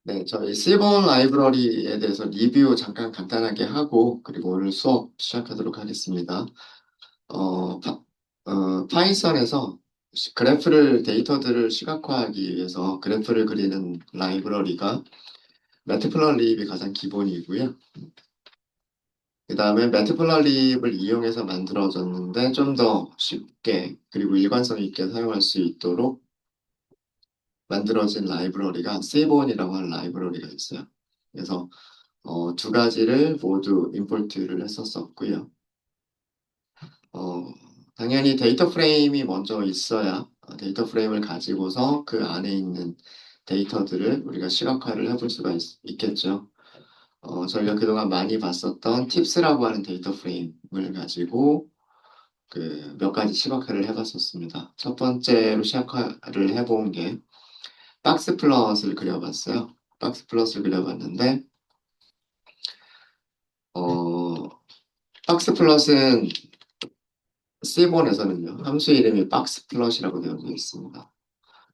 네, 저희 C본 라이브러리에 대해서 리뷰 잠깐 간단하게 하고, 그리고 오늘 수업 시작하도록 하겠습니다. 파이썬에서 데이터들을 시각화하기 위해서 그래프를 그리는 라이브러리가 매트플러립이 가장 기본이고요. 그 다음에 매트플러립을 이용해서 만들어졌는데 좀 더 쉽게 그리고 일관성 있게 사용할 수 있도록 만들어진 라이브러리가 C본이라고 하는 라이브러리가 있어요. 그래서 두 가지를 모두 임포트를 했었었고요. 어, 당연히 데이터 프레임이 먼저 있어야 데이터 프레임을 가지고서 그 안에 있는 데이터들을 우리가 시각화를 해볼 수가 겠죠. 저희가 그동안 많이 봤었던 팁스라고 하는 데이터 프레임을 가지고 그 몇 가지 시각화를 해봤었습니다. 첫 번째로 시각화를 해본 게 박스 플롯을 그려봤어요. 박스 플롯을 그려봤는데 어, 박스 플롯은 C본에서는요, 함수 이름이 박스 플롯이라고 되어 있습니다.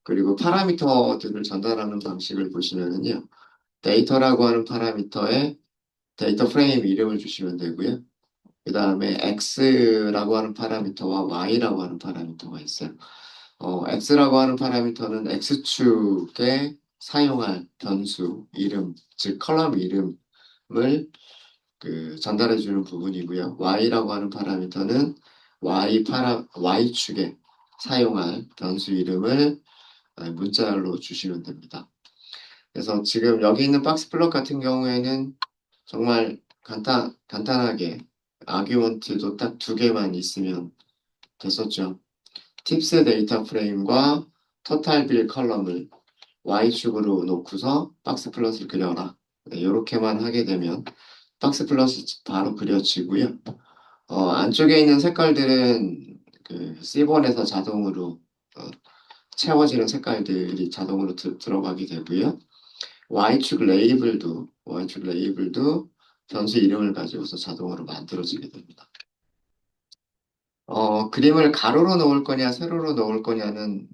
그리고 파라미터들을 전달하는 방식을 보시면은요, 데이터라고 하는 파라미터에 데이터 프레임 이름을 주시면 되고요. 그 다음에 X라고 하는 파라미터와 Y라고 하는 파라미터가 있어요. X라고 하는 파라미터는 X축에 사용할 변수 이름, 즉 컬럼 이름을 전달해주는 부분이고요. Y라고 하는 파라미터는 Y축에 사용할 변수 이름을 문자로 주시면 됩니다. 그래서 지금 여기 있는 박스 플롯 같은 경우에는 정말 간단하게 아규먼트도 딱 두 개만 있으면 됐었죠. 팁스 데이터 프레임과 토탈 빌 컬럼을 Y축으로 놓고서 박스 플롯을 그려라. 네, 이렇게만 하게 되면 박스 플롯이 바로 그려지고요. 안쪽에 있는 색깔들은 그 C본에서 자동으로 어, 채워지는 색깔들이 자동으로 들어가게 되고요. Y축 레이블도 변수 이름을 가지고서 자동으로 만들어지게 됩니다. 그림을 가로로 놓을 거냐, 세로로 놓을 거냐는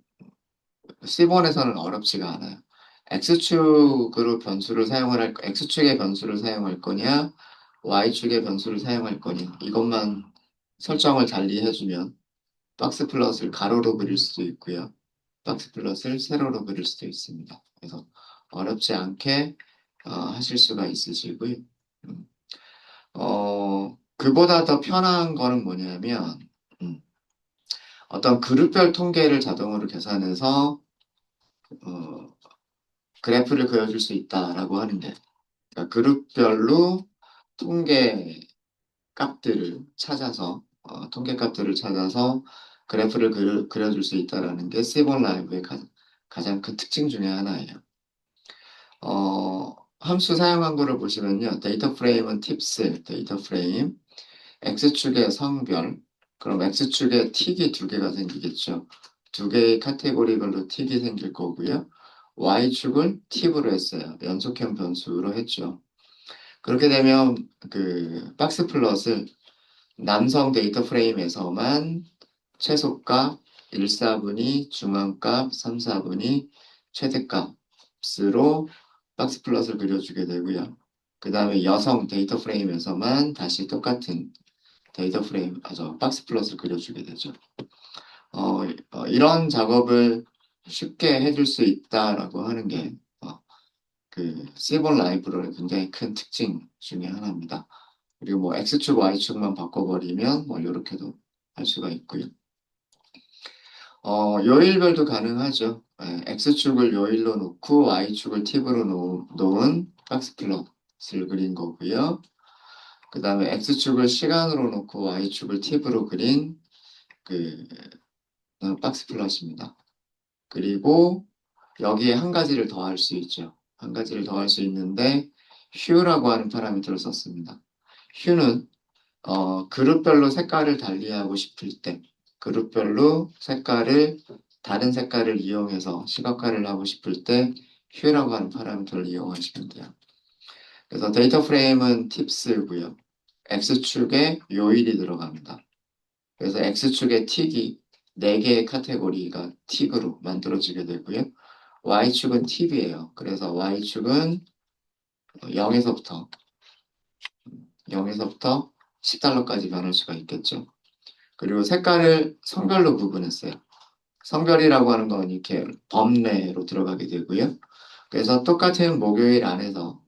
C본에서는 어렵지가 않아요. X축의 변수를 사용할 거냐, Y축의 변수를 사용할 거냐, 이것만 설정을 달리 해주면 박스 플롯을 가로로 그릴 수도 있고요. 박스 플롯을 세로로 그릴 수도 있습니다. 그래서 어렵지 않게 하실 수가 있으시고요. 음, 그보다 더 편한 거는 뭐냐면, 음, 어떤 그룹별 통계를 자동으로 계산해서 어, 그래프를 그려줄 수 있다라고 하는데, 그러니까 그룹별로 통계 통계 값들을 찾아서 그래프를 그려줄 수 있다라는 게 세본 라이브의 가장 큰 특징 중에 하나예요. 함수 사용 한거를 보시면요. 데이터 프레임은 팁스, 데이터 프레임, X축의 성별, 그럼 X축에 틱이 두 개가 생기겠죠. 두 개의 카테고리별로 틱이 생길 거고요. Y축을 팁으로 했어요. 연속형 변수로 했죠. 그렇게 되면 그 박스 플롯을 남성 데이터 프레임에서만 최소값 1, 4분위, 중앙값 3, 4분위, 최대값으로 박스 플롯을 그려주게 되고요. 그 다음에 여성 데이터 프레임에서만 다시 똑같은 박스 플롯을 그려주게 되죠. 이런 작업을 쉽게 해줄 수 있다라고 하는 게 C본 라이브러리의 굉장히 큰 특징 중에 하나입니다. 그리고 뭐 X축, Y축만 바꿔버리면 뭐 이렇게도 할 수가 있고요. 요일별도 가능하죠. X축을 요일로 놓고 Y축을 팁으로 놓은 박스 플롯을 그린 거고요. 그 다음에 X축을 시간으로 놓고 Y축을 팁으로 그린 그 박스 플롯입니다. 그리고 여기에 한 가지를 더 할 수 있죠. 한 가지를 더 할 수 있는데 hue라고 하는 파라미터를 썼습니다. hue는 그룹별로 색깔을 달리하고 싶을 때, 그룹별로 다른 색깔을 이용해서 시각화를 하고 싶을 때, hue라고 하는 파라미터를 이용하시면 돼요. 그래서 데이터 프레임은 팁스고요. X축에 요일이 들어갑니다. 그래서 X축의 틱이 4개의 카테고리가 틱으로 만들어지게 되고요. Y축은 팁이에요. 그래서 Y축은 0에서부터 10달러까지 변할 수가 있겠죠. 그리고 색깔을 성별로 구분했어요. 성별이라고 하는 건 이렇게 범례로 들어가게 되고요. 그래서 똑같은 목요일 안에서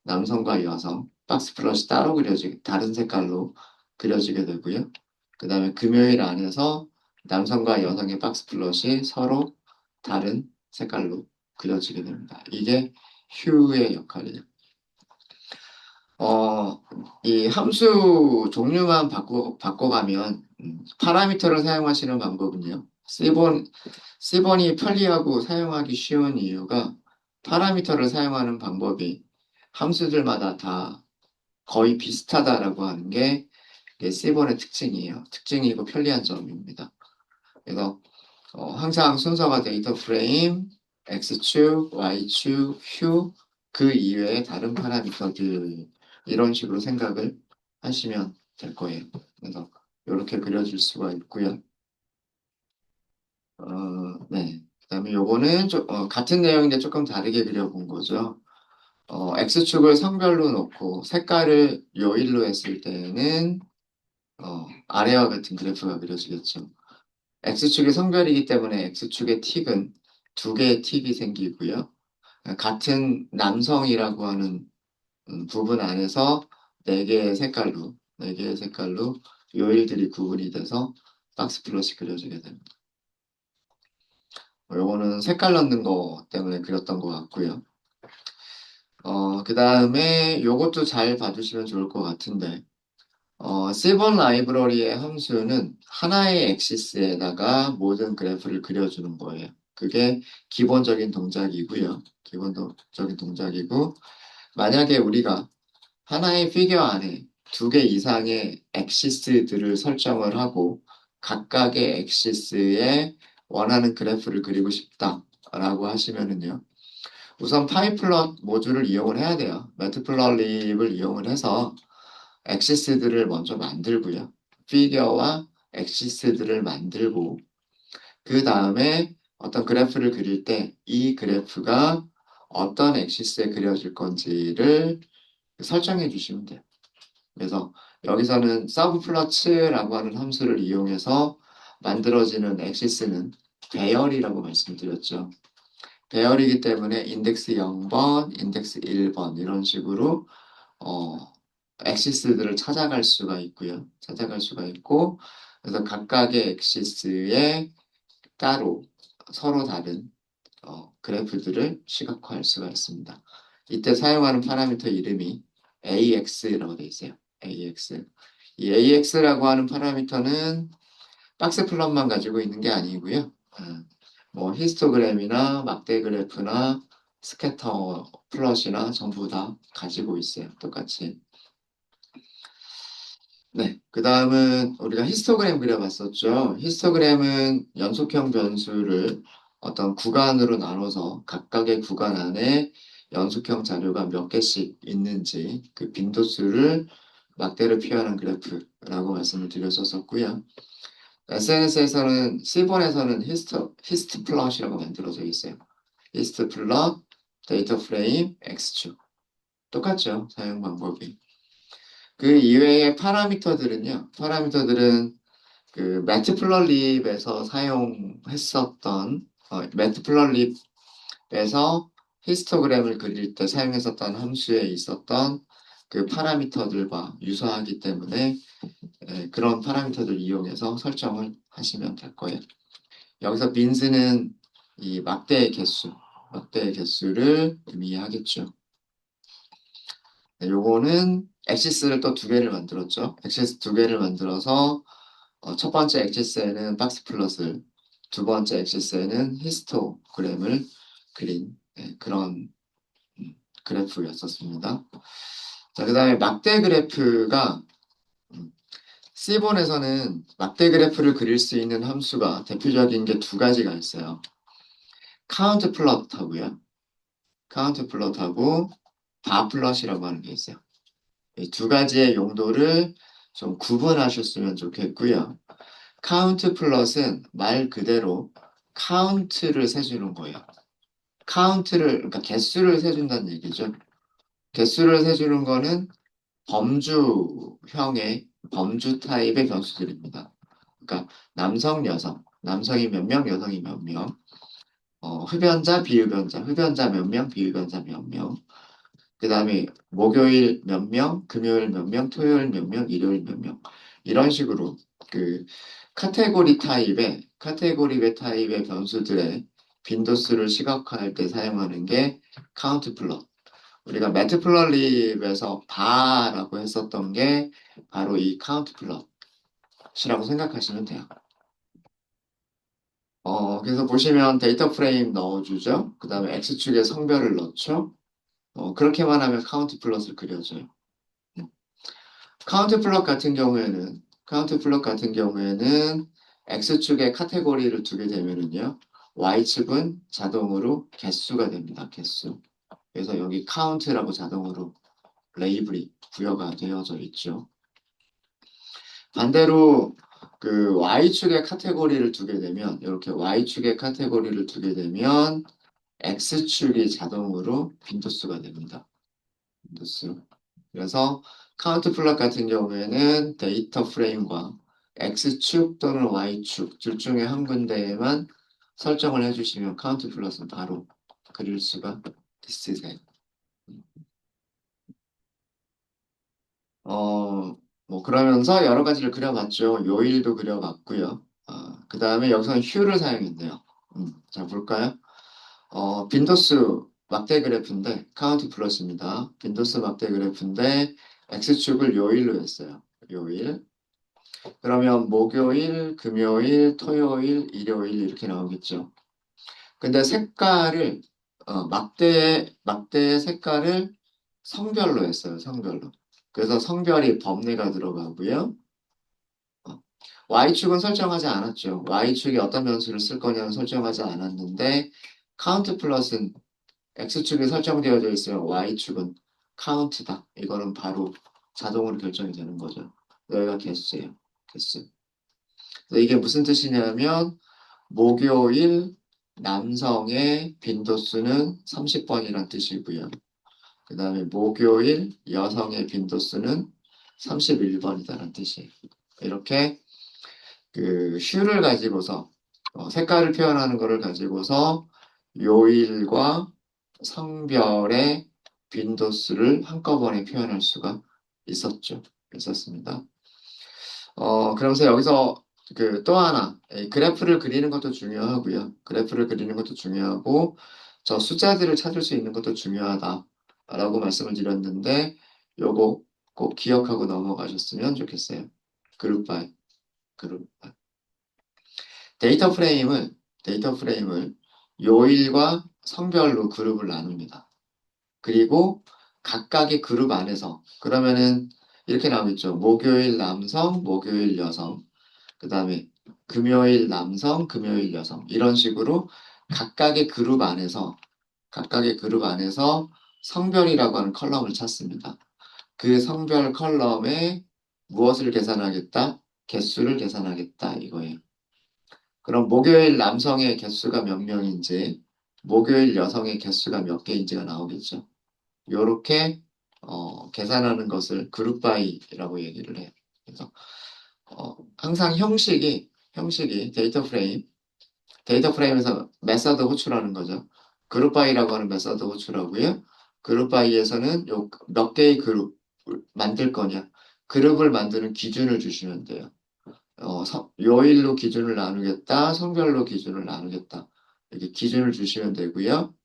남성과 여성, 박스 플러시 따로 다른 색깔로 그려지게 되고요. 그 다음에 금요일 안에서 남성과 여성의 박스 플러시 서로 다른 색깔로 그려지게 됩니다. 이게 휴의 역할이에요. 어, 이 함수 종류만 바꿔가면, 파라미터를 사용하시는 방법은요. C번이 편리하고 사용하기 쉬운 이유가 파라미터를 사용하는 방법이 함수들마다 다 거의 비슷하다라고 하는 게 이게 C번의 특징이에요. 특징이고 편리한 점입니다. 그래서 항상 순서가 데이터 프레임, X축, Y축, 휴, 그 이외의 다른 파라미터들 이런 식으로 생각을 하시면 될 거예요. 그래서 이렇게 그려질 수가 있고요. 네. 그다음에 요거는 같은 내용인데 조금 다르게 그려본 거죠. X축을 성별로 놓고 색깔을 요일로 했을 때는 아래와 같은 그래프가 그려지겠죠. X축이 성별이기 때문에 X축의 틱은 두 개의 틱이 생기고요. 같은 남성이라고 하는 부분 안에서 네 개의 색깔로 요일들이 구분이 돼서 박스 플롯이 그려지게 됩니다. 요거는 색깔 넣는 거 때문에 그렸던 것 같고요. 그 다음에 요것도 잘 봐주시면 좋을 것 같은데, C번 라이브러리의 함수는 하나의 엑시스에다가 모든 그래프를 그려주는 거예요. 그게 기본적인 동작이고요. 기본적인 동작이고, 만약에 우리가 하나의 피겨 안에 두 개 이상의 엑시스들을 설정을 하고, 각각의 엑시스에 원하는 그래프를 그리고 싶다라고 하시면은요. 우선 파이플럿 모듈을 이용을 해야 돼요. 매트플러립을 이용을 해서 엑시스들을 먼저 만들고요. 피겨와 엑시스들을 만들고 그 다음에 어떤 그래프를 그릴 때 이 그래프가 어떤 엑시스에 그려질 건지를 설정해 주시면 돼요. 그래서 여기서는 서브플러츠라고 하는 함수를 이용해서 만들어지는 엑시스는 배열이라고 말씀드렸죠. 배열이기 때문에 인덱스 0번, 인덱스 1번 이런 식으로 어, 엑시스들을 찾아갈 수가 있고요. 찾아갈 수가 있고, 그래서 각각의 엑시스에 따로 서로 다른 그래프들을 시각화할 수가 있습니다. 이때 사용하는 파라미터 이름이 AX라고 되어 있어요. AX. 이 AX라고 하는 파라미터는 박스 플롯만 가지고 있는 게 아니고요. 뭐 히스토그램이나 막대 그래프나 스캐터 플롯이나 전부 다 가지고 있어요. 똑같이. 네, 그 다음은 우리가 히스토그램 그려봤었죠. 히스토그램은 연속형 변수를 어떤 구간으로 나눠서 각각의 구간 안에 연속형 자료가 몇 개씩 있는지 그 빈도수를 막대로 표현한 그래프라고 말씀을 드렸었고요. SNS에서는 C본에서는 히스트 플롯이라고 만들어져 있어요. 히스트 플롯, 데이터 프레임, X축. 똑같죠, 사용 방법이. 그 이외의 파라미터들은 그 매트플러립에서 사용했었던 매트플러립에서 히스토그램을 그릴 때 사용했었던 함수에 있었던 그 파라미터들과 유사하기 때문에 그런 파라미터들 이용해서 설정을 하시면 될 거예요. 여기서 빈스는 이 막대의 개수를 의미하겠죠. 네, 요거는 엑시스를 또 두 개를 만들었죠. 엑시스 두 개를 만들어서 첫 번째 엑시스에는 박스 플롯을, 두 번째 엑시스에는 히스토그램을 그린 그런 그래프였었습니다. 자, 그 다음에 막대 그래프가 C본에서는 막대 그래프를 그릴 수 있는 함수가 대표적인 게 두 가지가 있어요. 카운트 플롯하고요. 카운트 플롯하고 바 플롯이라고 하는 게 있어요. 이 두 가지의 용도를 좀 구분하셨으면 좋겠고요. 카운트 플롯은 말 그대로 카운트를 세주는 거예요. 카운트를, 그러니까 개수를 세준다는 얘기죠. 개수를 세주는 거는 범주형의, 범주 타입의 변수들입니다. 그러니까 남성, 여성, 남성이 몇 명, 여성이 몇 명, 흡연자, 비흡연자, 흡연자 몇 명, 비흡연자 몇 명, 그 다음에 목요일 몇 명, 금요일 몇 명, 토요일 몇 명, 일요일 몇 명. 이런 식으로 그 카테고리 타입의 변수들의 빈도수를 시각화할 때 사용하는 게 카운트 플롯. 우리가 매트 플롯립에서 바라고 했었던 게 바로 이 카운트 플롯이라고 생각하시면 돼요. 그래서 보시면 데이터 프레임 넣어주죠. 그 다음에 X축에 성별을 넣죠. 그렇게만 하면 카운트 플롯을 그려줘요. 카운트 플롯 같은 경우에는 X축에 카테고리를 두게 되면은요, Y축은 자동으로 개수가 됩니다. 개수. 그래서 여기 카운트라고 자동으로 레이블이 부여가 되어져 있죠. 반대로 그 Y축에 카테고리를 두게 되면, 이렇게 Y축에 카테고리를 두게 되면 X축이 자동으로 빈도수가 됩니다. 빈도수. 그래서 카운트 플롯 같은 경우에는 데이터 프레임과 X축 또는 Y축 둘 중에 한 군데에만 설정을 해주시면 카운트 플롯은 바로 그릴 수가 있으세요. 뭐 그러면서 여러 가지를 그려봤죠. 요일도 그려봤고요. 그 다음에 여기서는 휴를 사용했네요. 자, 볼까요? 빈도수 막대 그래프인데 카운트 플러스입니다. 빈도수 막대 그래프인데 X축을 요일로 했어요. 요일. 그러면 목요일, 금요일, 토요일, 일요일 이렇게 나오겠죠. 근데 색깔을 막대의 색깔을 성별로 했어요. 성별로. 그래서 성별이 범례가 들어가고요. 어, Y축은 설정하지 않았죠. Y축이 어떤 변수를 쓸 거냐는 설정하지 않았는데 카운트 플러스는 X축이 설정되어져 있으면 Y축은 카운트다. 이거는 바로 자동으로 결정이 되는 거죠. 여기가 개수예요. 개수. 그래서 이게 무슨 뜻이냐면 목요일 남성의 빈도수는 30번이란 뜻이고요. 그 다음에 목요일 여성의 빈도수는 31번이다라는 뜻이에요. 이렇게 그 슈를 가지고서 색깔을 표현하는 것을 가지고서 요일과 성별의 빈도수를 한꺼번에 표현할 수가 있었습니다. 그러면서 여기서 그 또 하나, 그래프를 그리는 것도 중요하고요. 그래프를 그리는 것도 중요하고, 저 숫자들을 찾을 수 있는 것도 중요하다라고 말씀을 드렸는데, 요거 꼭 기억하고 넘어가셨으면 좋겠어요. 그룹 바이, 그룹 바이. 데이터 프레임을 요일과 성별로 그룹을 나눕니다. 그리고 각각의 그룹 안에서, 그러면은 이렇게 나오겠죠. 목요일 남성, 목요일 여성. 그 다음에 금요일 남성, 금요일 여성 이런 식으로 각각의 그룹 안에서 성별이라고 하는 컬럼을 찾습니다. 그 성별 컬럼에 무엇을 계산하겠다? 개수를 계산하겠다 이거예요. 그럼 목요일 남성의 개수가 몇 명인지, 목요일 여성의 개수가 몇 개인지가 나오겠죠. 요렇게 계산하는 것을 그룹 바이라고 얘기를 해요. 그래서 항상 형식이 데이터 프레임에서 메서드 호출하는 거죠. 그룹 바이라고 하는 메서드 호출하고요. 그룹 바이에서는 요 몇 개의 그룹 만들 거냐. 그룹을 만드는 기준을 주시면 돼요. 요일로 기준을 나누겠다, 성별로 기준을 나누겠다. 이렇게 기준을 주시면 되고요.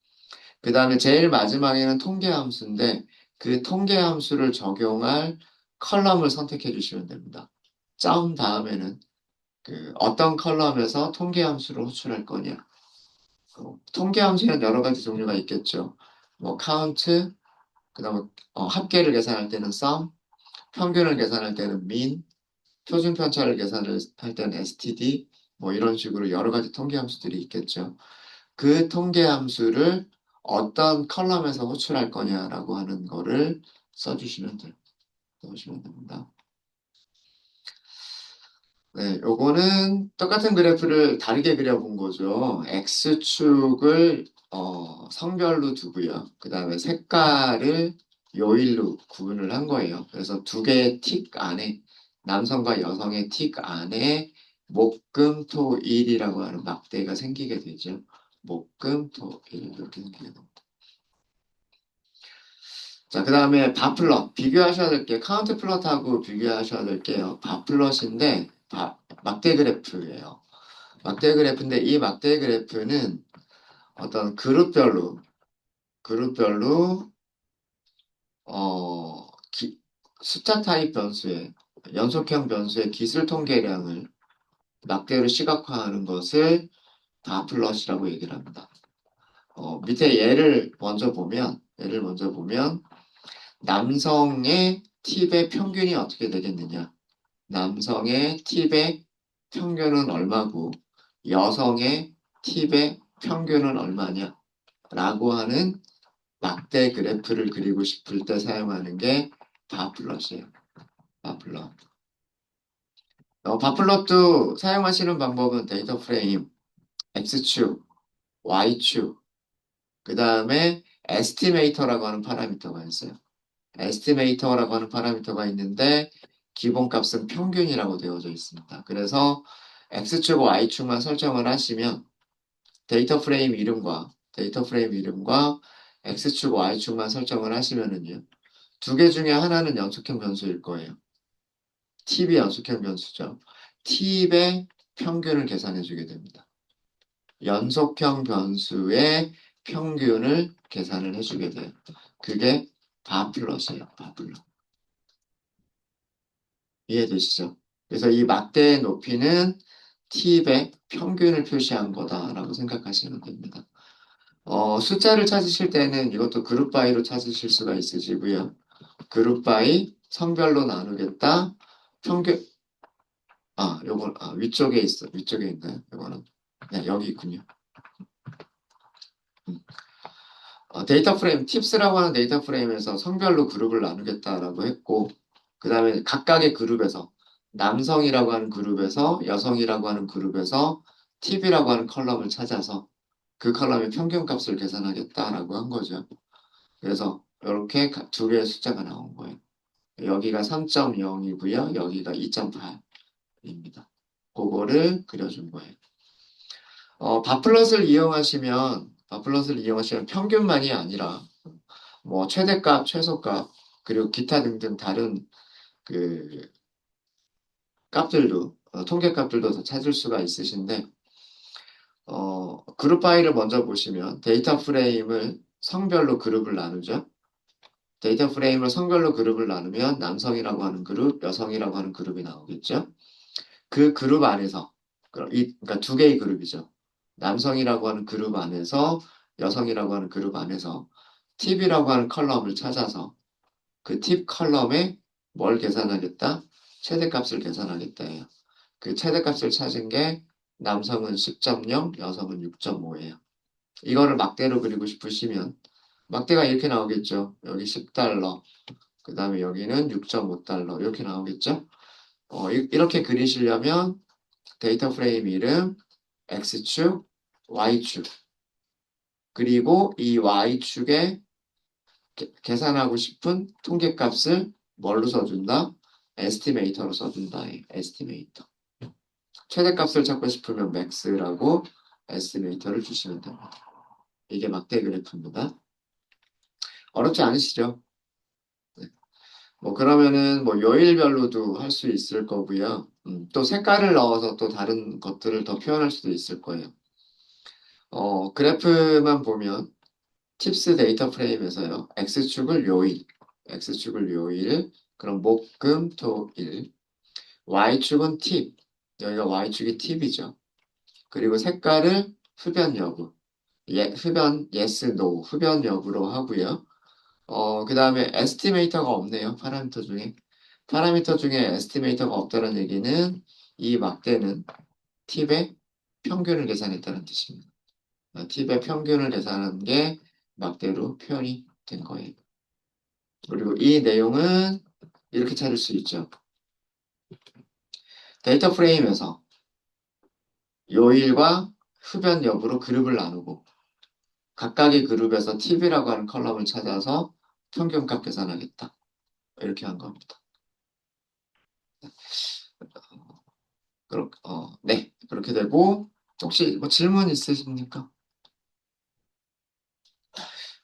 그 다음에 제일 마지막에는 통계 함수인데 그 통계 함수를 적용할 컬럼을 선택해 주시면 됩니다. 점 다음에는 그 어떤 컬럼에서 통계 함수를 호출할 거냐. 통계 함수에는 여러 가지 종류가 있겠죠. 뭐 카운트, 그다음에 합계를 계산할 때는 sum, 평균을 계산할 때는 mean, 표준 편차를 계산을 할 때는 std, 뭐 이런 식으로 여러 가지 통계 함수들이 있겠죠. 그 통계 함수를 어떤 컬럼에서 호출할 거냐라고 하는 거를 써주시면 됩니다. 네, 요거는 똑같은 그래프를 다르게 그려본 거죠. X축을 성별로 두고요. 그 다음에 색깔을 요일로 구분을 한 거예요. 그래서 두 개의 틱 안에 남성과 여성의 틱 안에 목금토일이라고 하는 막대가 생기게 되죠. 목금토일 이렇게 생기게 됩니다. 자, 그 다음에 바플럿 비교하셔야 될 게 카운트 플럿하고 비교하셔야 될 게요. 바플럿인데 막대 그래프예요. 막대 그래프인데 이 막대 그래프는 어떤 그룹별로 어, 숫자 타입 변수의 연속형 변수의 기술 통계량을 막대로 시각화하는 것을 다 플롯이라고 얘기를 합니다. 밑에 예를 먼저 보면 남성의 팁의 평균이 어떻게 되겠느냐? 남성의 팁의 평균은 얼마고 여성의 팁의 평균은 얼마냐? 라고 하는 막대 그래프를 그리고 싶을 때 사용하는 게 바플럿이에요. 바플럿. 바플럿도 사용하시는 방법은 데이터 프레임, X축, Y축, 그 다음에 에스티메이터라고 하는 파라미터가 있어요. 에스티메이터라고 하는 파라미터가 있는데 기본값은 평균이라고 되어져 있습니다. 그래서 X축, Y축만 설정을 하시면 데이터 프레임 이름과 X축, Y축만 설정을 하시면은요. 두 개 중에 하나는 연속형 변수일 거예요. 팁이 연속형 변수죠. 팁의 평균을 계산해 주게 됩니다. 연속형 변수의 평균을 계산을 해주게 돼요. 그게 바플럿이에요. 바플럿. 이해되시죠? 그래서 이 막대의 높이는 팁의 평균을 표시한 거다라고 생각하시면 됩니다. 숫자를 찾으실 때는 이것도 그룹 바이로 찾으실 수가 있으시고요. 그룹 바이 성별로 나누겠다. 평균 요건 위쪽에 있어. 위쪽에 있나요? 요거는 네, 여기 있군요. 음. 데이터 프레임 팁스라고 하는 데이터 프레임에서 성별로 그룹을 나누겠다라고 했고 그 다음에 각각의 그룹에서 남성이라고 하는 그룹에서 여성이라고 하는 그룹에서 팁이라고 하는 컬럼을 찾아서 그 컬럼의 평균값을 계산하겠다라고 한 거죠. 그래서 이렇게 두 개의 숫자가 나온 거예요. 여기가 3.0이고요. 여기가 2.8입니다. 그거를 그려준 거예요. 바플럿을 이용하시면 평균만이 아니라 뭐 최대값, 최소값, 그리고 기타 등등 다른 그 값들도 통계값들도 다 찾을 수가 있으신데 그룹 파일을 먼저 보시면 데이터 프레임을 성별로 그룹을 나누죠. 데이터 프레임을 성별로 그룹을 나누면 남성이라고 하는 그룹, 여성이라고 하는 그룹이 나오겠죠. 그 그룹 안에서 그러니까 두 개의 그룹이죠. 남성이라고 하는 그룹 안에서 여성이라고 하는 그룹 안에서 팁이라고 하는 컬럼을 찾아서 그 팁 컬럼에 뭘 계산하겠다? 최대값을 계산하겠다예요. 그 최대값을 찾은 게 남성은 10.0, 여성은 6.5예요. 이거를 막대로 그리고 싶으시면 막대가 이렇게 나오겠죠. 여기 10달러, 그 다음에 여기는 6.5달러 이렇게 나오겠죠. 이렇게 그리시려면 데이터 프레임 이름, X축, Y축, 그리고 이 Y축에 계산하고 싶은 통계값을 뭘로 써준다? 에스티메이터로 써준다. 에스티메이터. 최대값을 찾고 싶으면 max라고 에스티메이터를 주시면 됩니다. 이게 막대 그래프입니다. 어렵지 않으시죠? 네. 그러면은 요일별로도 할 수 있을 거고요. 또 색깔을 넣어서 또 다른 것들을 더 표현할 수도 있을 거예요. 그래프만 보면 팁스 데이터 프레임에서요. X축을 요일, 그럼 목, 금, 토, 일. Y축은 팁, 여기가 Y축이 팁이죠. 그리고 색깔을 흡연 여부, 흡연, yes, no, 흡연 여부로 하고요. 그 다음에 에스티메이터가 없네요. 파라미터 중에 에스티메이터가 없다는 얘기는 이 막대는 팁의 평균을 계산했다는 뜻입니다. 팁의 평균을 계산한 게 막대로 표현이 된 거예요. 그리고 이 내용은 이렇게 찾을 수 있죠. 데이터 프레임에서 요일과 흡연 여부로 그룹을 나누고 각각의 그룹에서 TV라고 하는 컬럼을 찾아서 평균값 계산하겠다. 이렇게 한 겁니다. 네. 그렇게 되고, 혹시 뭐 질문 있으십니까?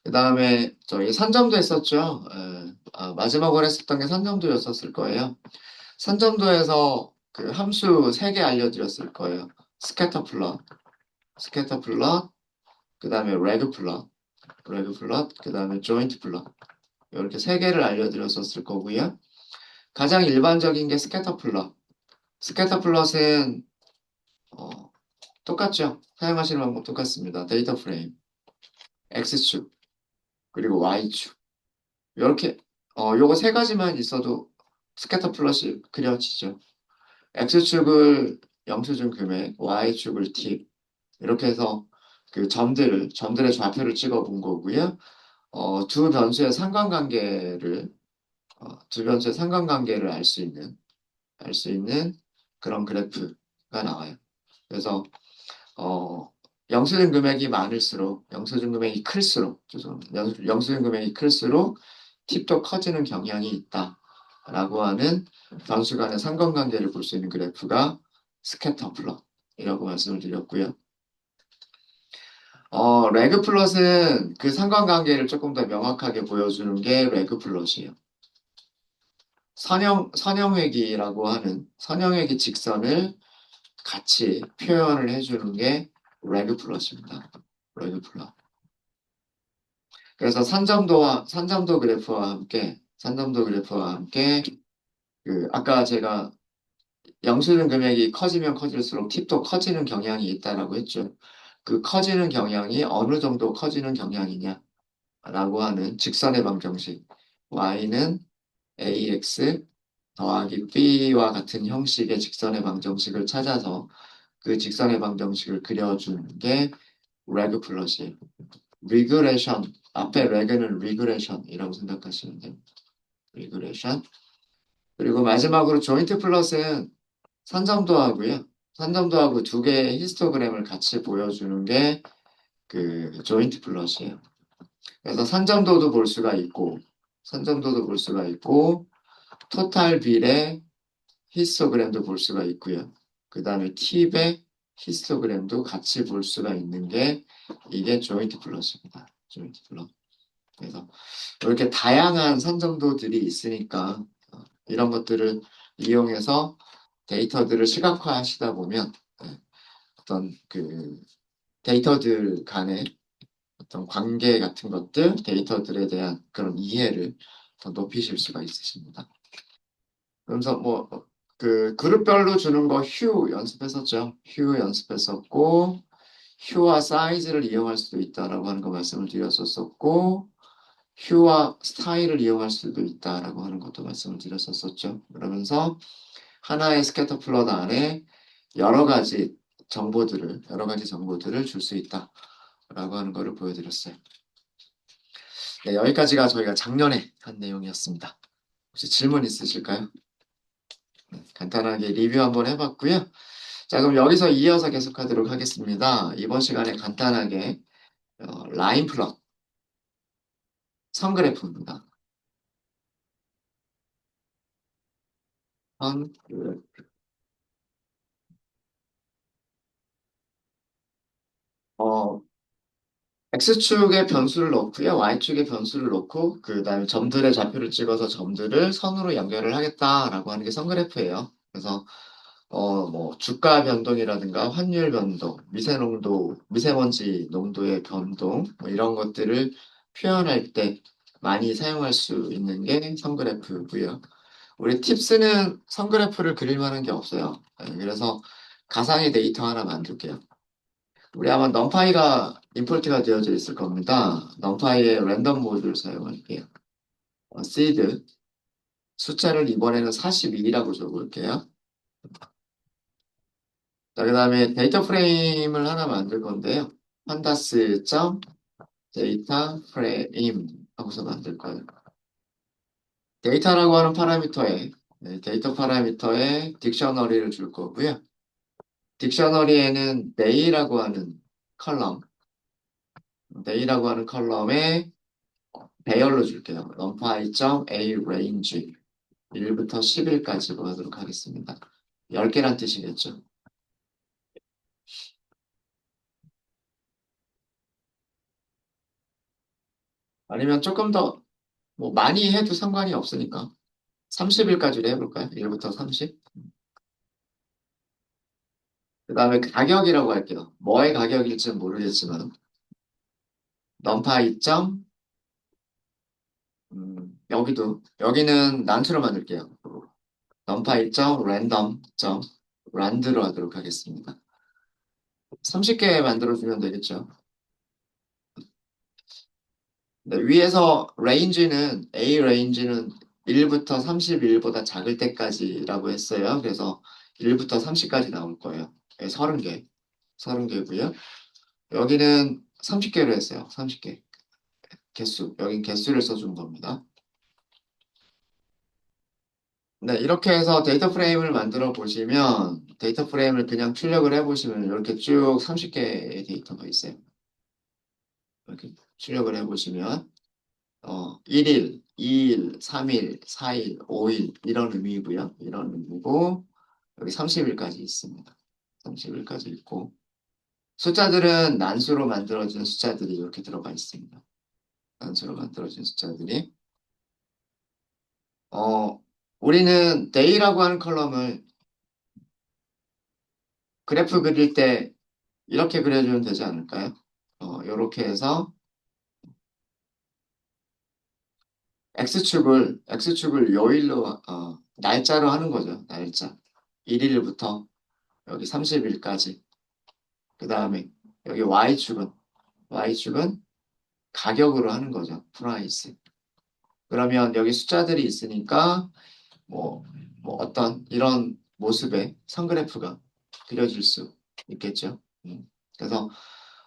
그 다음에 저희 산점도 했었죠. 마지막으로 했었던 게 산점도였었을 거예요. 산점도에서 그 함수 3개 알려드렸을 거예요. 스캐터 플롯, 스캐터 플롯, 그 다음에 레그 플롯, 그 다음에 조인트 플롯. 이렇게 3개를 알려드렸었을 거고요. 가장 일반적인 게 스캐터 플롯. 스캐터 플롯은 어, 똑같죠. 사용하시는 방법 똑같습니다. 데이터 프레임, X축, 그리고 Y축. 이렇게, 요거 3가지만 있어도 스캐터 플롯이 그려지죠. X축을 영수증 금액, Y축을 팁. 이렇게 해서 그 점들의 좌표를 찍어 본 거고요. 두 변수의 상관관계를 알 수 있는 그런 그래프가 나와요. 그래서 어, 영수증 금액이 클수록, 죄송합니다. 영수증 금액이 클수록 팁도 커지는 경향이 있다라고 하는 변수 간의 상관관계를 볼 수 있는 그래프가 스캐터 플롯이라고 말씀을 드렸고요. 레그 플롯은 그 상관관계를 조금 더 명확하게 보여주는 게 레그 플롯이에요. 선형회기 직선을 같이 표현을 해주는 게 레그 플롯입니다. 레그 플롯. 그래서 산점도 그래프와 함께, 아까 제가 영수증 금액이 커지면 커질수록 팁도 커지는 경향이 있다라고 했죠. 그 커지는 경향이 어느 정도 커지는 경향이냐라고 하는 직선의 방정식. y는 ax 더하기 b와 같은 형식의 직선의 방정식을 찾아서 그 직선의 방정식을 그려주는 게 레그 플롯이에요. 리그레션, 앞에 레그는 리그레션이라고 생각하시면 됩니다. 리그레션. 그리고 마지막으로 조인트 플롯은 산점도 하고요. 산점도 하고 2개의 히스토그램을 같이 보여주는 게 그 조인트 플롯이에요. 그래서 산점도도 볼 수가 있고, 토탈 빌의 히스토그램도 볼 수가 있고요. 그 다음에 팁의 히스토그램도 같이 볼 수가 있는 게 이게 조인트 플롯입니다. 조인트 플롯. 그래서 이렇게 다양한 산정도들이 있으니까 이런 것들을 이용해서 데이터들을 시각화하시다 보면 어떤 그 데이터들 간의 어떤 관계 같은 것들, 데이터들에 대한 그런 이해를 더 높이실 수가 있으십니다. 그래서 뭐 그 그룹별로 주는 거 휴 연습했었죠. 휴 연습했었고 휴와 사이즈를 이용할 수도 있다라고 하는 거 말씀을 드렸었고 휴와 스타일을 이용할 수도 있다라고 하는 것도 말씀을 드렸었죠. 그러면서 하나의 스캐터 플롯 안에 여러 가지 정보들을 줄 수 있다라고 하는 것을 보여드렸어요. 네, 여기까지가 저희가 작년에 한 내용이었습니다. 혹시 질문 있으실까요? 네, 간단하게 리뷰 한번 해봤고요. 자, 그럼 여기서 이어서 계속하도록 하겠습니다. 이번 시간에 간단하게 라인 플롯, 선 그래프입니다. 선 그래프. 어, X축에 변수를 넣고요. Y축에 변수를 넣고 그다음에 점들의 좌표를 찍어서 점들을 선으로 연결을 하겠다라고 하는 게 선그래프예요. 그래서 뭐 주가 변동이라든가 환율 변동, 미세먼지 농도의 변동 뭐 이런 것들을 표현할 때 많이 사용할 수 있는 게 선그래프고요. 우리 팁스는 선그래프를 그릴 만한 게 없어요. 네, 그래서 가상의 데이터 하나 만들게요. 우리 아마 넘파이가 임포트가 되어져 있을 겁니다. 넘파이의 랜덤 모드를 사용할게요. seed 숫자를 이번에는 42라고 적을게요. 자, 그 다음에 데이터 프레임을 하나 만들 건데요. 판다스 점 데이터 프레임 하고서 만들 거예요. 데이터라고 하는 파라미터에 네, 데이터 파라미터에 딕셔너리를 줄 거고요. 딕셔너리에는 nay라고 하는 컬럼에 배열로 줄게요. numpy.a range 1부터 10일까지로 하도록 하겠습니다. 10개란 뜻이겠죠. 아니면 조금 더, 뭐, 많이 해도 상관이 없으니까. 30일까지로 해볼까요? 1부터 30? 그 다음에 가격이라고 할게요. 뭐의 가격일지는 모르겠지만, numpy. 여기는 난투로 만들게요. numpy.random.rand로 하도록 하겠습니다. 30개 만들어주면 되겠죠. 네, 위에서 A range는 1부터 31보다 작을 때까지라고 했어요. 그래서 1부터 30까지 나올 거예요. 네, 30개. 30개고요. 여기는 30개로 했어요. 30개. 개수. 여긴 개수를 써준 겁니다. 네, 이렇게 해서 데이터 프레임을 만들어 보시면 데이터 프레임을 그냥 출력을 해보시면 이렇게 쭉 30개의 데이터가 있어요. 이렇게 출력을 해보시면 1일, 2일, 3일, 4일, 5일 이런 의미고요. 이런 의미고 여기 30일까지 있습니다. 30일까지 있고 숫자들은 난수로 만들어진 숫자들이 이렇게 들어가 있습니다. 난수로 만들어진 숫자들이 어, 우리는 day라고 하는 컬럼을 그래프 그릴 때 이렇게 그려주면 되지 않을까요? 이렇게 해서 X축을 요일로, 날짜로 하는 거죠. 날짜. 1일부터 여기 30일까지. 그 다음에 여기 Y축은 가격으로 하는 거죠. 프라이스. 그러면 여기 숫자들이 있으니까 뭐, 뭐 어떤 이런 모습의 선그래프가 그려질 수 있겠죠. 그래서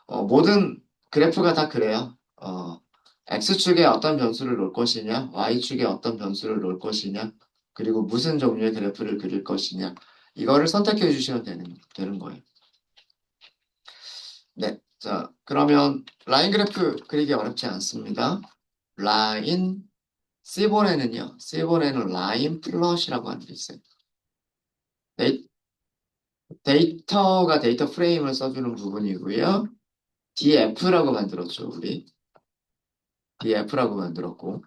모든 그래프가 다 그래요. X축에 어떤 변수를 놓을 것이냐, Y축에 어떤 변수를 놓을 것이냐, 그리고 무슨 종류의 그래프를 그릴 것이냐, 이거를 선택해 주시면 되는 거예요. 네. 자, 그러면 라인 그래프 그리기 어렵지 않습니다. 라인, C본에는 라인 플롯이라고 하는 게 있어요. 데이, 데이터가 데이터 프레임을 써주는 부분이고요. DF라고 만들었죠, 우리. DF라고 만들었고.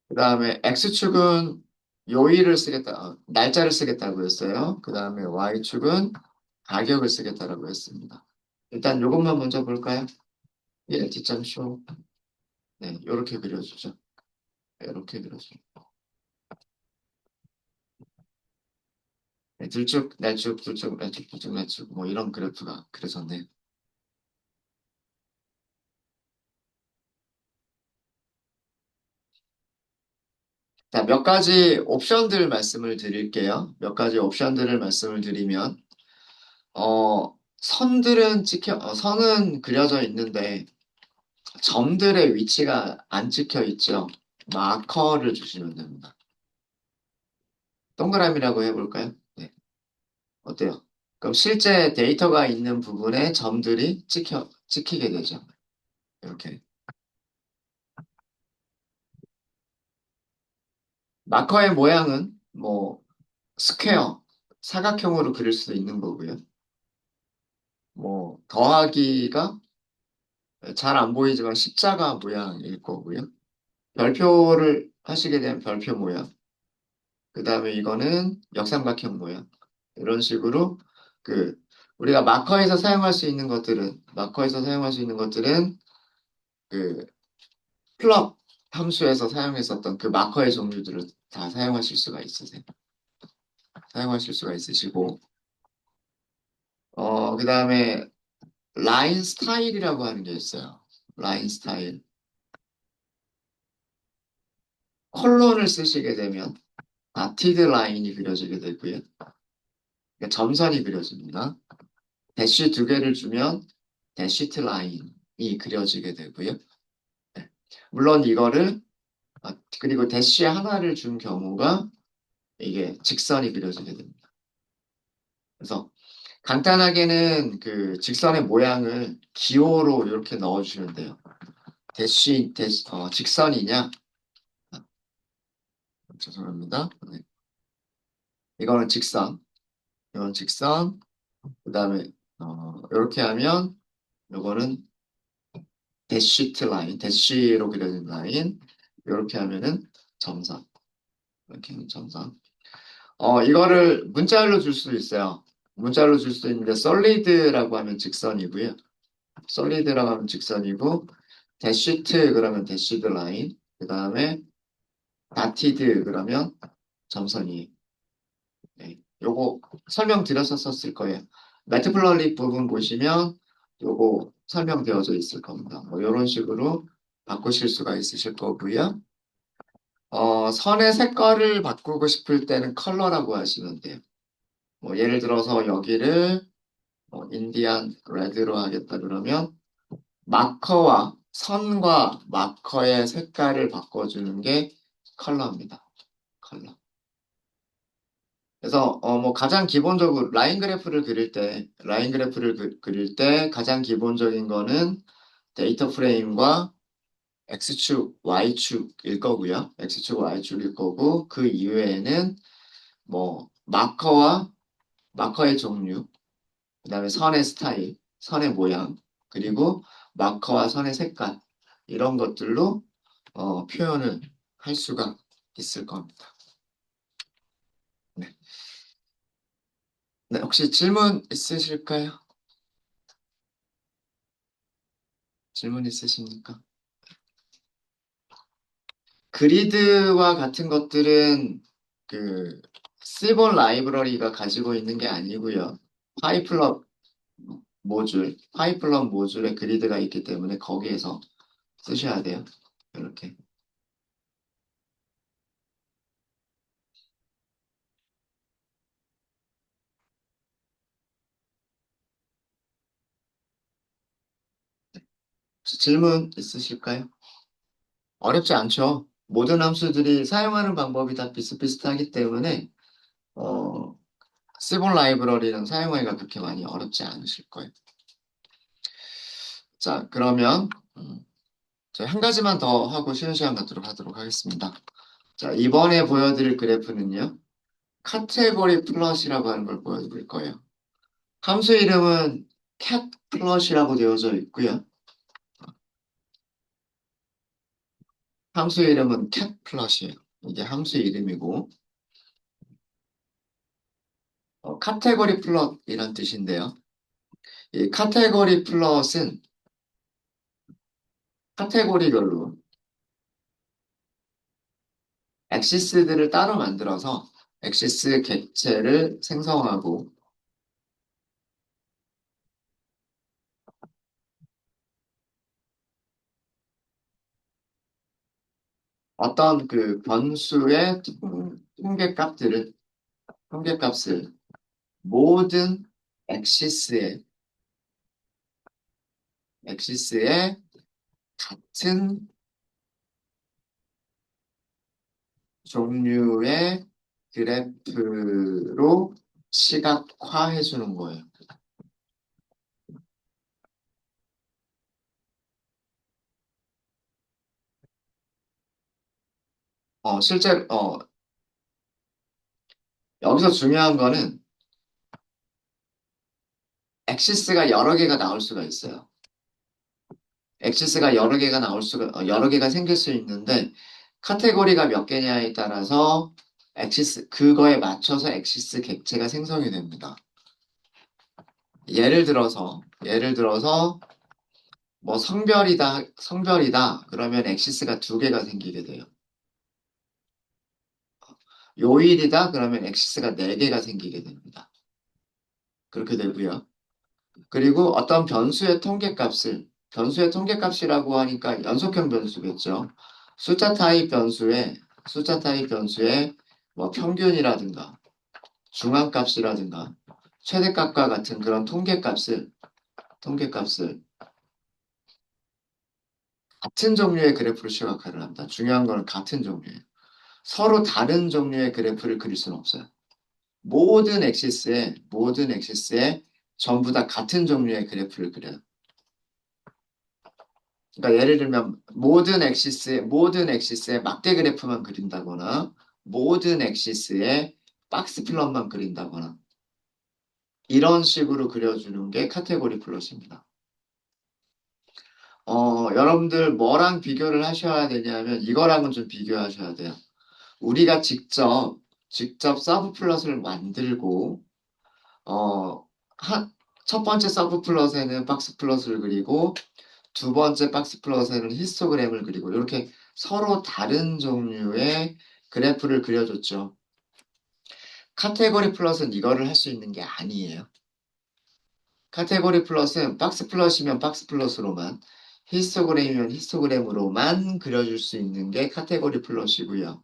그 다음에 X축은 날짜를 쓰겠다고 했어요. 그 다음에 Y축은 가격을 쓰겠다라고 했습니다. 일단 이것만 먼저 볼까요? 예, 뒷장 쇼. 네, 이렇게 그려주죠. 이렇게 그려주죠. 네, 들쭉, 날쭉, 들쭉, 날쭉, 들쭉, 날쭉, 뭐 이런 그래프가 그려졌네요. 자, 몇 가지 옵션들 말씀을 드릴게요. 몇 가지 옵션들을 말씀을 드리면, 선은 그려져 있는데, 점들의 위치가 안 찍혀 있죠. 마커를 주시면 됩니다. 동그라미라고 해볼까요? 네. 어때요? 그럼 실제 데이터가 있는 부분에 점들이 찍히게 되죠. 이렇게. 마커의 모양은 뭐, 스퀘어, 사각형으로 그릴 수도 있는 거고요. 뭐, 더하기가 잘 안 보이지만 십자가 모양일 거고요. 별표를 하시게 되면 별표 모양. 그 다음에 이거는 역삼각형 모양. 이런 식으로 그 우리가 마커에서 사용할 수 있는 것들은 그 플럭 함수에서 사용했었던 그 마커의 종류들을 다 사용하실 수가 있으세요. 사용하실 수가 있으시고 그 다음에 라인 스타일이라고 하는 게 있어요. 라인 스타일. 콜론을 쓰시게 되면 다티드 라인이 그려지게 되고요. 그러니까 점선이 그려집니다. 대쉬 두 개를 주면 대시트 라인이 그려지게 되고요. 물론 이거를 그리고 대시 하나를 준 경우가 이게 직선이 그려지게 됩니다. 그래서 간단하게는 그 직선의 모양을 기호로 이렇게 넣어주시면 돼요. 직선이냐? 아, 죄송합니다. 네. 이거는 직선, 이건 직선, 그 다음에 이렇게 하면 이거는 대시트 라인, 대시로 그려진 라인, 이렇게 하면은 점선, 이렇게 하면 점선. 이거를 문자열로 줄 수도 있어요. 문자열로 줄 수도 있는데 솔리드라고 하면 직선이고요. 솔리드라고 하면 직선이고 대시트 그러면 대시드 라인, 그 다음에 다티드 그러면 점선이. 네. 요거 설명드렸었을 거예요. 매트플러리 부분 보시면 요거 설명되어져 있을 겁니다. 뭐 이런 식으로 바꾸실 수가 있으실 거고요. 선의 색깔을 바꾸고 싶을 때는 컬러라고 하시면 돼요. 뭐 예를 들어서 여기를 인디안 레드로 하겠다 그러면 마커와 선과 마커의 색깔을 바꿔주는 게 컬러입니다. 컬러. 그래서 뭐 가장 기본적으로 라인 그래프를 그릴 때 가장 기본적인 거는 데이터 프레임과 X축, Y축일 거고요. X축, Y축일 거고 그 이외에는 뭐 마커의 종류, 그다음에 선의 스타일, 선의 모양, 그리고 마커와 선의 색깔 이런 것들로 표현을 할 수가 있을 겁니다. 네. 네, 혹시 질문 있으실까요? 질문 있으십니까? 그리드와 같은 것들은 그 시본 라이브러리가 가지고 있는 게 아니고요. 파이플럽 파이플럽 모듈에 그리드가 있기 때문에 거기에서 쓰셔야 돼요. 이렇게. 혹시 질문 있으실까요? 어렵지 않죠. 모든 함수들이 사용하는 방법이 다 비슷비슷하기 때문에 어, 시본 라이브러리는 사용하기가 그렇게 많이 어렵지 않으실 거예요. 자, 그러면 저희 한 가지만 더 하고 쉬는 시간 갖도록 하도록 하겠습니다. 자, 이번에 보여드릴 그래프는요. 카테고리 플롯이라고 하는 걸 보여드릴 거예요. 함수 이름은 cat 플롯이라고 되어져 있고요. 함수 이름은 cat 플롯이에요. 이게 함수 이름이고 카테고리 플롯이란 뜻인데요. 이 카테고리 플롯은 카테고리별로 엑시스들을 따로 만들어서 엑시스 객체를 생성하고 어떤 그 변수의 통계값들을 통계값을 모든 엑시스의 같은 종류의 그래프로 시각화해 주는 거예요. 실제로 여기서 중요한 거는 엑시스가 여러 개가 나올 수가 있어요. 엑시스가 여러 개가 생길 수 있는데 카테고리가 몇 개냐에 따라서 그거에 맞춰서 엑시스 객체가 생성이 됩니다. 예를 들어서 뭐 성별이다 그러면 엑시스가 두 개가 생기게 돼요. 요일이다 그러면 엑시스가 네 개가 생기게 됩니다. 그렇게 되고요. 그리고 어떤 변수의 통계값이라고 하니까 연속형 변수겠죠. 숫자 타입 변수의 뭐 평균이라든가 중앙값이라든가 최대값과 같은 그런 통계값을 같은 종류의 그래프로 시각화를 한다. 중요한 거는 같은 종류예요. 서로 다른 종류의 그래프를 그릴 수는 없어요. 모든 엑시스에 전부 다 같은 종류의 그래프를 그려요. 그러니까 예를 들면 모든 엑시스에 막대 그래프만 그린다거나 모든 엑시스에 박스 플롯만 그린다거나 이런 식으로 그려주는 게 카테고리 플롯입니다. 여러분들 뭐랑 비교를 하셔야 되냐면 이거랑은 좀 비교하셔야 돼요. 우리가 직접 서브 플롯을 만들고 어, 한, 첫 번째 서브 플롯에는 박스 플롯을 그리고 두 번째 박스 플롯에는 히스토그램을 그리고 이렇게 서로 다른 종류의 그래프를 그려줬죠. 카테고리 플롯은 이거를 할 수 있는 게 아니에요. 카테고리 플롯은 박스 플롯이면 박스 플롯으로만, 히스토그램이면 히스토그램으로만 그려줄 수 있는 게 카테고리 플롯이고요.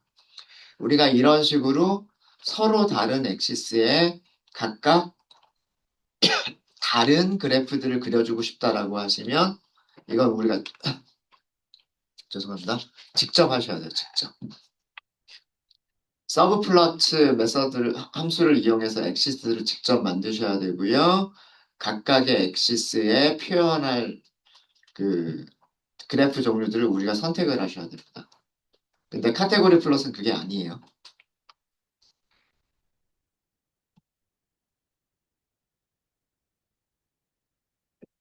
우리가 이런 식으로 서로 다른 엑시스에 각각 다른 그래프들을 그려주고 싶다라고 하시면 이건 우리가 죄송합니다. 직접 하셔야 돼요. 직접. 서브 플러트 메서드를 함수를 이용해서 엑시스를 직접 만드셔야 되고요. 각각의 엑시스에 표현할 그 그래프 종류들을 우리가 선택을 하셔야 됩니다. 근데 카테고리 플롯은 그게 아니에요.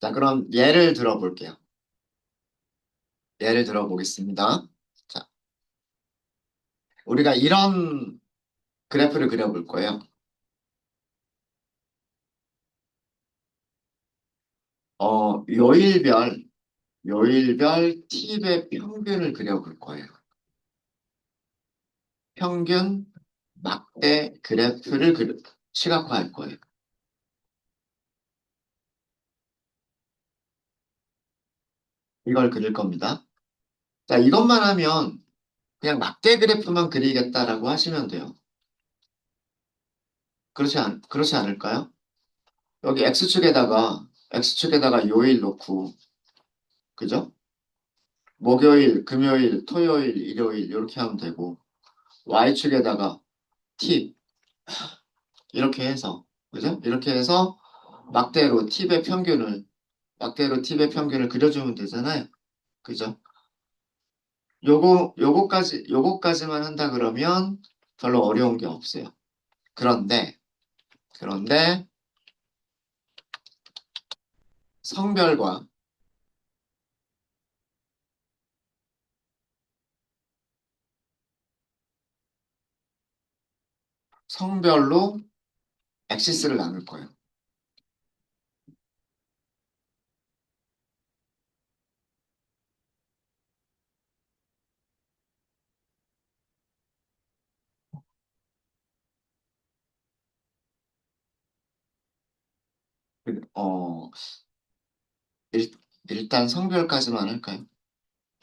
자, 그럼 예를 들어볼게요. 예를 들어보겠습니다. 자, 우리가 이런 그래프를 그려볼 거예요. 요일별 팁의 평균을 그려볼 거예요. 평균 막대 그래프를 시각화할 거예요. 이걸 그릴 겁니다. 자, 이것만 하면 그냥 막대 그래프만 그리겠다라고 하시면 돼요. 그렇지 않을까요? 여기 X축에다가 요일 놓고, 그죠? 목요일, 금요일, 토요일, 일요일, 이렇게 하면 되고, Y축에다가 팁, 이렇게 해서, 그죠? 이렇게 해서 막대로 팁의 평균을 그려주면 되잖아요. 그죠? 요거까지만 한다 그러면 별로 어려운 게 없어요. 그런데, 그런데 성별과 성별로 엑시스를 나눌 거예요. 그, 어, 일, 일단 성별까지만 할까요?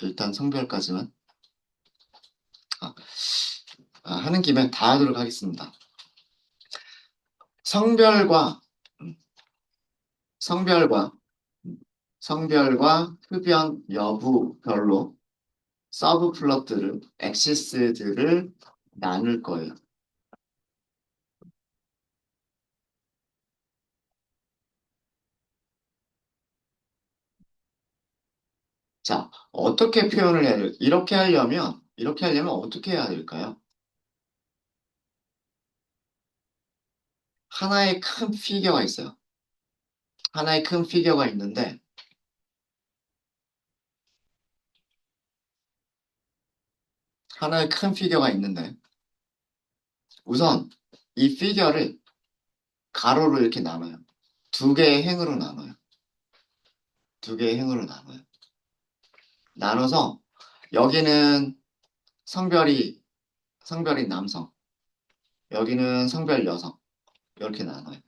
일단 성별까지만. 아, 하는 김에 다 하도록 하겠습니다. 성별과, 음, 성별과, 성별과 흡연 여부별로 서브 플롯들을, 엑시스들을 나눌 거예요. 자, 어떻게 표현을 해야 돼? 이렇게 하려면 어떻게 해야 될까요? 하나의 큰 피겨가 있어요. 하나의 큰 피겨가 있는데, 하나의 큰 피겨가 있는데, 우선 이 피겨를 가로로 이렇게 나눠요. 두 개의 행으로 나눠요. 두 개의 행으로 나눠요. 나눠서 여기는 성별이, 성별이 남성, 여기는 성별 여성, 이렇게 나눠요.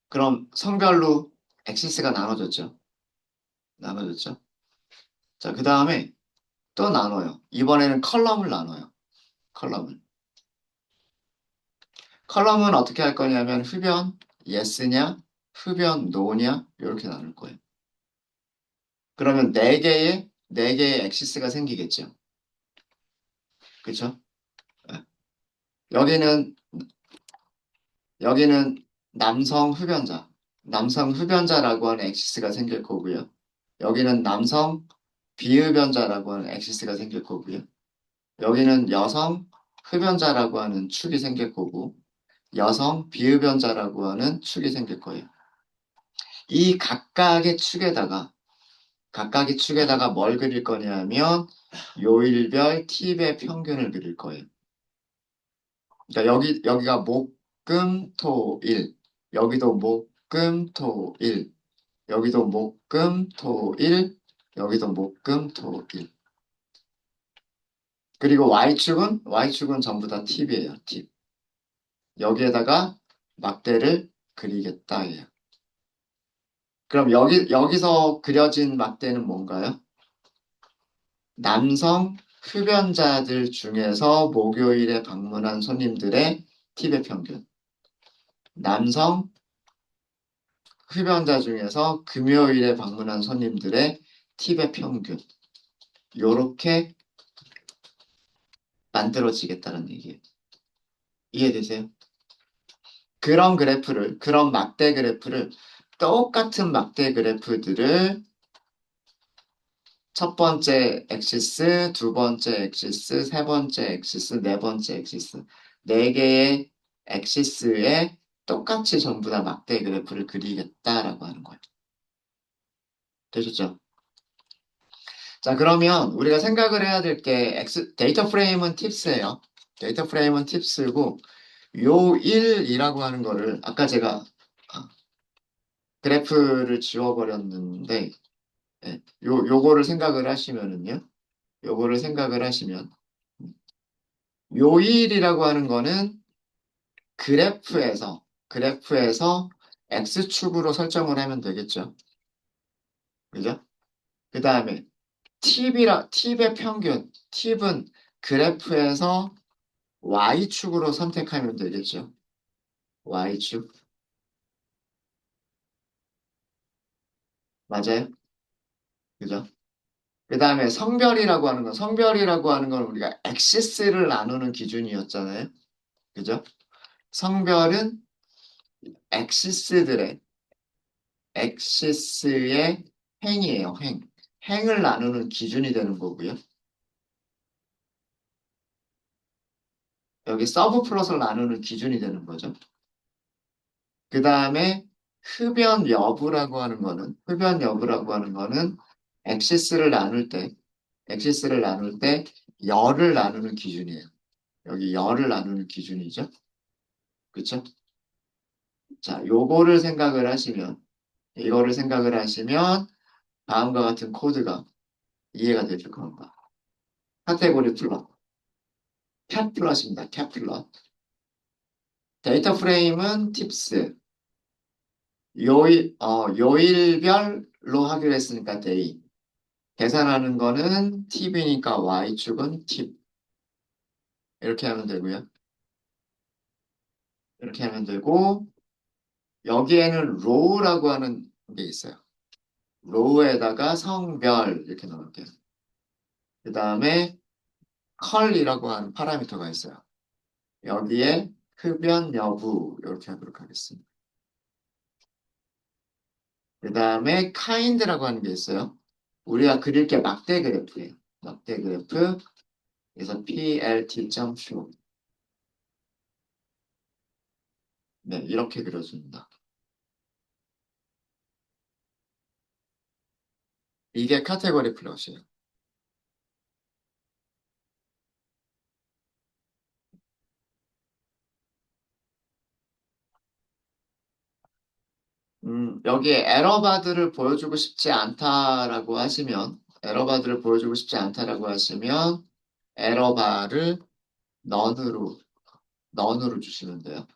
그럼 성별로 엑시스가 나눠졌죠. 나눠졌죠. 자, 그 다음에 또 나눠요. 이번에는 컬럼을 나눠요. 컬럼을. 컬럼은 어떻게 할 거냐면 흡연 yes냐, 흡연 no냐 이렇게 나눌 거예요. 그러면 네 개의 엑시스가 생기겠죠. 그쵸? 예. 여기는, 여기는 남성 흡연자. 남성 흡연자라고 하는 엑시스가 생길 거고요. 여기는 남성 비흡연자라고 하는 엑시스가 생길 거고요. 여기는 여성 흡연자라고 하는 축이 생길 거고, 여성 비흡연자라고 하는 축이 생길 거예요. 이 각각의 축에다가 뭘 그릴 거냐면, 요일별 팁의 평균을 그릴 거예요. 그러니까 여기가 목, 금, 토, 일. 여기도 목, 금, 토, 일. 여기도 목, 금, 토, 일. 여기도 목, 금, 토, 일. 그리고 Y축은 전부 다 팁이에요, 팁. 여기에다가 막대를 그리겠다, 예요. 그럼 여기서 그려진 막대는 뭔가요? 남성 흡연자들 중에서 목요일에 방문한 손님들의 팁의 평균. 남성 흡연자 중에서 금요일에 방문한 손님들의 팁의 평균. 요렇게 만들어지겠다는 얘기예요. 이해되세요? 그런 막대 그래프를, 똑같은 막대 그래프들을 첫 번째 엑시스, 두 번째 엑시스, 세 번째 엑시스, 네 번째 엑시스. 네 개의 엑시스에 똑같이 전부 다 막대 그래프를 그리겠다라고 하는 거예요. 되셨죠? 자, 그러면 우리가 생각을 해야 될 게 데이터 프레임은 팁스예요. 데이터 프레임은 팁스고 요 1이라고 하는 거를 아까 제가 그래프를 지워버렸는데 요거를 생각을 하시면은요. 요거를 생각을 하시면 요일이라고 하는 거는 그래프에서 X축으로 설정을 하면 되겠죠. 그죠? 그 다음에 팁의 평균, 팁은 그래프에서 Y축으로 선택하면 되겠죠. Y축. 맞아요? 그죠? 그 다음에 성별이라고 하는 건 우리가 엑시스를 나누는 기준이었잖아요. 그죠? 성별은 엑시스들의, 엑시스의 행이에요, 행. 행을 나누는 기준이 되는 거고요. 여기 서브 플롯을 나누는 기준이 되는 거죠. 그 다음에 흡연 여부라고 하는 거는 엑시스를 나눌 때 열을 나누는 기준이에요. 여기 열을 나누는 기준이죠. 그쵸? 자, 이거를 생각을 하시면 다음과 같은 코드가 이해가 되실 겁니다. 카테고리 플롯, 캡 플롯입니다. 캡 플롯. 데이터 프레임은 팁스, 요일별로 하기로 했으니까 데이. 계산하는 거는 팁이니까 Y축은 팁. 이렇게 하면 되고요. 이렇게 하면 되고, 여기에는 로우라고 하는 게 있어요. 로우에다가 성별 이렇게 넣을게요. 그 다음에 컬이라고 하는 파라미터가 있어요. 여기에 흡연 여부 이렇게 하도록 하겠습니다. 그 다음에 kind라고 하는 게 있어요. 우리가 그릴 게 막대 그래프예요. 막대 그래프. 그래서 plt.show. 네, 이렇게 그려줍니다. 이게 카테고리 플롯이에요. 여기에 에러바들을 보여주고 싶지 않다라고 하시면, 에러바를 넌으로, 넌으로 주시면 돼요.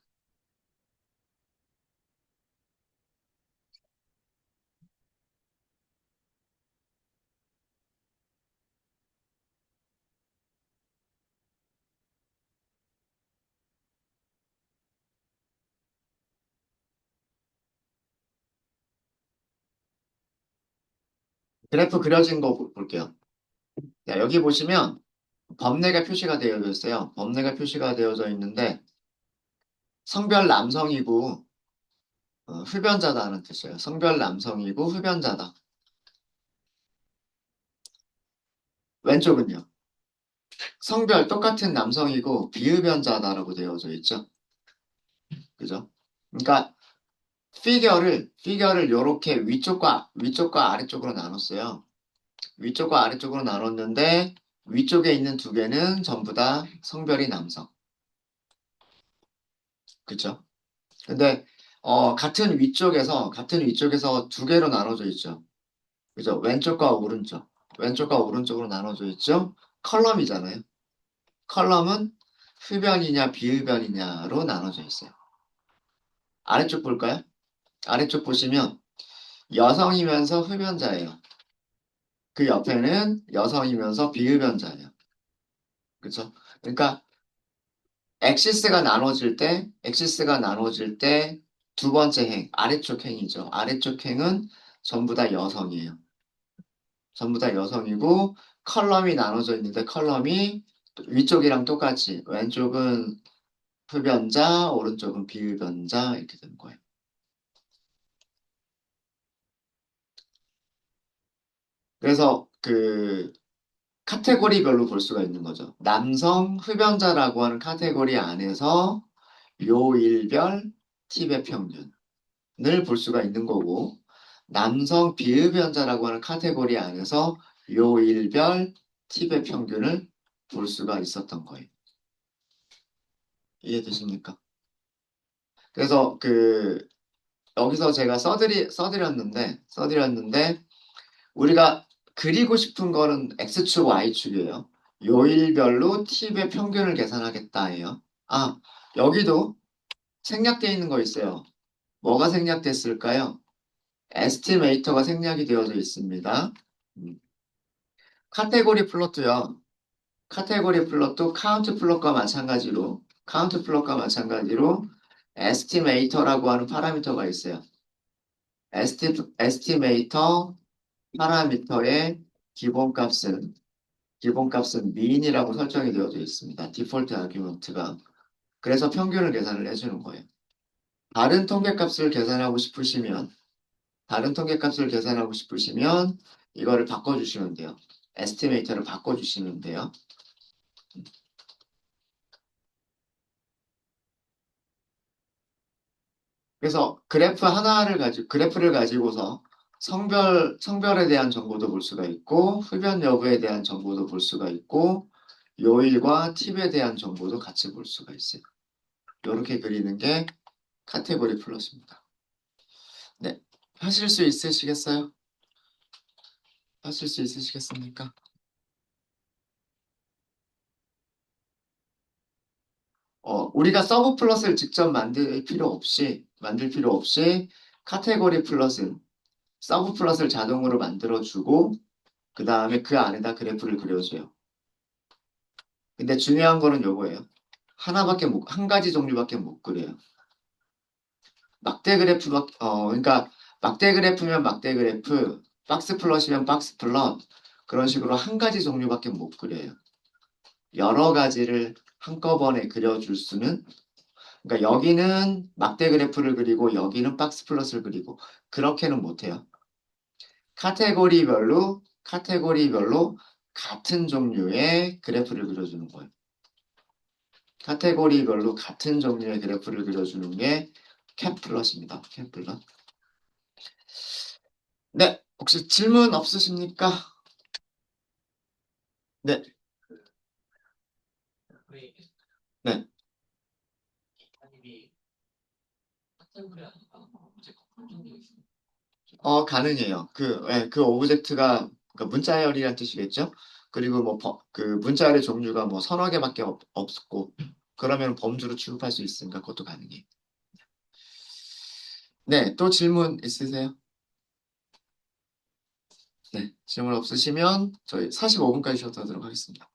그래프 그려진 거 볼게요. 자, 여기 보시면 범례가 표시가 되어져 있어요. 범례가 표시가 되어져 있는데 성별 남성이고 흡연자다는 뜻이에요. 성별 남성이고 흡연자다. 왼쪽은요. 성별 똑같은 남성이고 비흡연자다라고 되어져 있죠. 그죠? 그러니까 피겨를 이렇게 위쪽과 아래쪽으로 나눴어요. 위쪽과 아래쪽으로 나눴는데 위쪽에 있는 두 개는 전부 다 성별이 남성. 그죠? 근데 같은 위쪽에서 두 개로 나눠져 있죠. 그죠? 왼쪽과 오른쪽으로 나눠져 있죠. 컬럼이잖아요. 컬럼은 흡연이냐 비흡연이냐로 나눠져 있어요. 아래쪽 볼까요? 아래쪽 보시면 여성이면서 흡연자예요. 그 옆에는 여성이면서 비흡연자예요. 그쵸? 그러니까 엑시스가 나눠질 때 두 번째 아래쪽 행이죠. 아래쪽 행은 전부 다 여성이에요. 전부 다 여성이고 컬럼이 나눠져 있는데 컬럼이 위쪽이랑 똑같이 왼쪽은 흡연자, 오른쪽은 비흡연자 이렇게 되는 거예요. 그래서 그 카테고리별로 볼 수가 있는 거죠. 남성 흡연자라고 하는 카테고리 안에서 요일별 팁의 평균을 볼 수가 있는 거고, 남성 비흡연자라고 하는 카테고리 안에서 요일별 팁의 평균을 볼 수가 있었던 거예요. 이해되십니까? 그래서 여기서 제가 써드렸는데, 우리가 그리고 싶은 거는 X축, Y축이에요. 요일별로 팁의 평균을 계산하겠다예요. 아, 여기도 생략되어 있는 거 있어요. 뭐가 생략됐을까요? 에스티메이터가 생략이 되어져 있습니다. 음, 카테고리 플롯도요. 카테고리 플롯도 카운트 플롯과 마찬가지로 에스티메이터라고 하는 파라미터가 있어요. 에스티메이터 파라미터의 기본값은 기본값은 민이라고 설정이 되어져 있습니다. 디폴트 아규먼트가. 그래서 평균을 계산을 해주는 거예요. 다른 통계값을 계산하고 싶으시면 다른 통계값을 계산하고 싶으시면 이거를 바꿔주시면 돼요. 에스티메이터를 바꿔주시면 돼요. 그래서 그래프를 가지고서 성별에 대한 정보도 볼 수가 있고, 흡연 여부에 대한 정보도 볼 수가 있고, 요일과 팁에 대한 정보도 같이 볼 수가 있어요. 이렇게 그리는 게 카테고리 플롯입니다. 네. 하실 수 있으시겠어요? 하실 수 있으시겠습니까? 우리가 서브 플롯을 직접 만들 필요 없이 카테고리 플롯은 서브 플롯을 자동으로 만들어주고, 그 다음에 그 안에다 그래프를 그려줘요. 근데 중요한 거는 요거예요. 한 가지 종류밖에 못 그려요. 그러니까 막대 그래프면 막대 그래프, 박스 플롯이면 박스 플롯, 그런 식으로 한 가지 종류밖에 못 그려요. 여러 가지를 한꺼번에 그려줄 수는, 그러니까 여기는 막대 그래프를 그리고 여기는 박스 플롯을 그리고, 그렇게는 못해요. 카테고리별로 같은 종류의 그래프를 그려주는 거예요. 카테고리별로 같은 종류의 그래프를 그려주는 게 캡플럿입니다. 캡플럿. 네, 혹시 질문 없으십니까? 네, 네. 가능해요. 그 오브젝트가 그러니까 문자열이란 뜻이겠죠? 그리고 그 문자열의 종류가 뭐 서너 개밖에 없고, 그러면 범주로 취급할 수 있으니까 그것도 가능해요. 네, 또 질문 있으세요? 네, 질문 없으시면 저희 45분까지 쉬었다 하도록 하겠습니다.